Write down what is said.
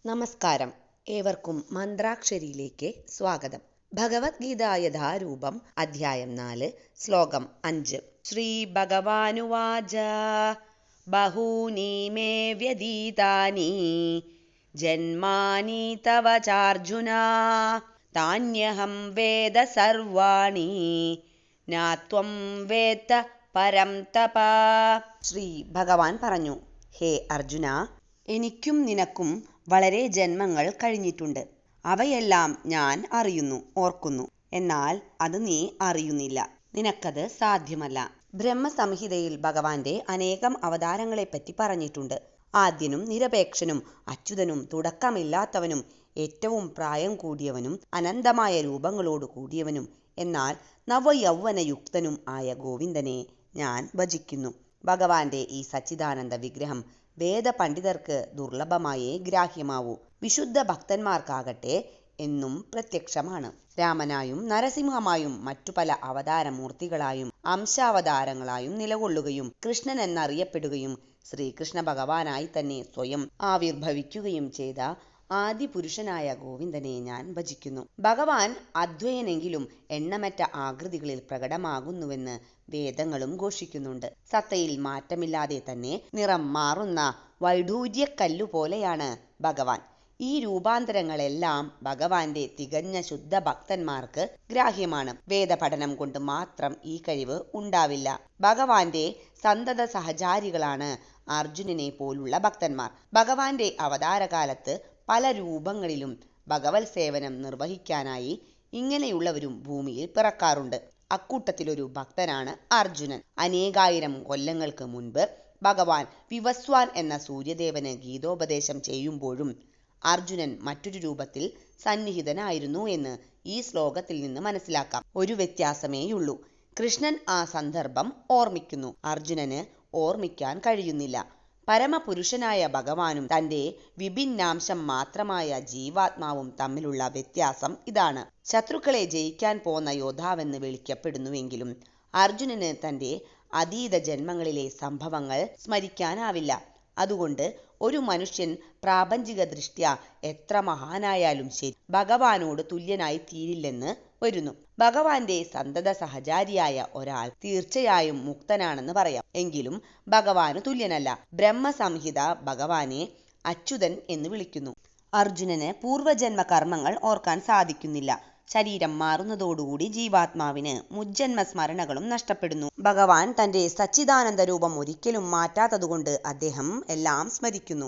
നമസ്കാരം. ഏവർക്കും മന്ത്രാക്ഷരിയിലേക്ക് സ്വാഗതം. ഭഗവത്ഗീത യഥാരൂപം അധ്യായം 4 ശ്ലോകം 5. ശ്രീ ഭഗവാനുവാച ബഹൂനി മേ വ്യതീതാനി ജന്മാനി തവ ചാർജുന താന്യഹം വേദ സർവാണി നാത്വം വേത്ത പരം തപ. ശ്രീ ഭഗവാൻ പറഞ്ഞു, ഹേ അർജുന, എനിക്കും നിനക്കും വളരെ ജന്മങ്ങൾ കഴിഞ്ഞിട്ടുണ്ട്. അവയെല്ലാം ഞാൻ അറിയുന്നു, ഓർക്കുന്നു. എന്നാൽ അത് നീ അറിയുന്നില്ല. നിനക്കത് സാധ്യമല്ല. ബ്രഹ്മസംഹിതയിൽ ഭഗവാന്റെ അനേകം അവതാരങ്ങളെപ്പറ്റി പറഞ്ഞിട്ടുണ്ട്. ആദ്യനും നിരപേക്ഷനും അച്യുതനും തുടക്കമില്ലാത്തവനും ഏറ്റവും പ്രായം കൂടിയവനും അനന്തമായ രൂപങ്ങളോട് കൂടിയവനും എന്നാൽ നവയൗവനയുക്തനും ആയ ഗോവിന്ദനെ ഞാൻ ഭജിക്കുന്നു. ഭഗവാന്റെ ഈ സച്ചിദാനന്ദ വിഗ്രഹം വേദപണ്ഡിതർക്ക് ദുർലഭമായേ ഗ്രാഹ്യമാവൂ. വിശുദ്ധ ഭക്തന്മാർക്കാകട്ടെ എന്നും പ്രത്യക്ഷമാണ്. രാമനായും നരസിംഹമായും മറ്റു പല അവതാരമൂർത്തികളായും അംശാവതാരങ്ങളായും നിലകൊള്ളുകയും കൃഷ്ണൻ എന്നറിയപ്പെടുകയും ശ്രീകൃഷ്ണ ഭഗവാനായി തന്നെ സ്വയം ആവിർഭവിക്കുകയും ചെയ്ത ആദിപുരുഷനായ ഗോവിന്ദനെ ഞാൻ ഭജിക്കുന്നു. ഭഗവാൻ അദ്വയനെങ്കിലും എണ്ണമറ്റ ആകൃതികളിൽ പ്രകടമാകുന്നുവെന്ന് വേദങ്ങളും ഘോഷിക്കുന്നുണ്ട്. സത്തയിൽ മാറ്റമില്ലാതെ തന്നെ നിറം മാറുന്ന വൈഡൂര്യക്കല്ലു പോലെയാണ് ഭഗവാൻ. ഈ രൂപാന്തരങ്ങളെല്ലാം ഭഗവാന്റെ തികഞ്ഞ ശുദ്ധ ഭക്തന്മാർക്ക് ഗ്രാഹ്യമാണ്. വേദപഠനം കൊണ്ട് മാത്രം ഈ കഴിവ് ഉണ്ടാവില്ല. ഭഗവാന്റെ സന്തത സഹചാരികളാണ് അർജുനനെ പോലുള്ള ഭക്തന്മാർ. ഭഗവാന്റെ അവതാരകാലത്ത് പല രൂപങ്ങളിലും ഭഗവത് സേവനം നിർവഹിക്കാനായി ഇങ്ങനെയുള്ളവരും ഭൂമിയിൽ പിറക്കാറുണ്ട്. അക്കൂട്ടത്തിലൊരു ഭക്തനാണ് അർജുനൻ. അനേകായിരം കൊല്ലങ്ങൾക്ക് മുൻപ് ഭഗവാൻ വിവസ്വാൻ എന്ന സൂര്യദേവന് ഗീതോപദേശം ചെയ്യുമ്പോഴും അർജുനൻ മറ്റൊരു രൂപത്തിൽ സന്നിഹിതനായിരുന്നു എന്ന് ഈ ശ്ലോകത്തിൽ നിന്ന് മനസ്സിലാക്കാം. ഒരു വ്യത്യാസമേയുള്ളൂ. കൃഷ്ണൻ ആ സന്ദർഭം ഓർമ്മിക്കുന്നു, അർജുനന് ഓർമ്മിക്കാൻ കഴിയുന്നില്ല. പരമപുരുഷനായ ഭഗവാനും തൻ്റെ വിഭിന്നാംശം മാത്രമായ ജീവാത്മാവും തമ്മിലുള്ള വ്യത്യാസം ഇതാണ്. ശത്രുക്കളെ ജയിക്കാൻ പോന്ന യോദ്ധാവെന്ന് വിളിക്കപ്പെടുന്നുവെങ്കിലും അർജുനന് തൻ്റെ അതീത ജന്മങ്ങളിലെ സംഭവങ്ങൾ സ്മരിക്കാനാവില്ല. അതുകൊണ്ട് ഒരു മനുഷ്യൻ പ്രാപഞ്ചിക ദൃഷ്ട്യാ എത്ര മഹാനായാലും ശരി, ഭഗവാനോട് തുല്യനായി തീരില്ലെന്ന് വരുന്നു. ഭഗവാന്റെ സന്തത സഹചാരിയായ ഒരാൾ തീർച്ചയായും മുക്തനാണെന്ന് പറയാം. എങ്കിലും ഭഗവാന് തുല്യനല്ല. ബ്രഹ്മസംഹിത ഭഗവാനെ അച്യുതൻ എന്ന് വിളിക്കുന്നു. അർജുനന് പൂർവജന്മ കർമ്മങ്ങൾ ഓർക്കാൻ സാധിക്കുന്നില്ല. ശരീരം മാറുന്നതോടുകൂടി ജീവാത്മാവിന് മുജ്ജന്മ സ്മരണകളും നഷ്ടപ്പെടുന്നു. ഭഗവാൻ തൻ്റെ സച്ചിദാനന്ദ രൂപം ഒരിക്കലും മാറ്റാത്തതുകൊണ്ട് അദ്ദേഹം എല്ലാം സ്മരിക്കുന്നു.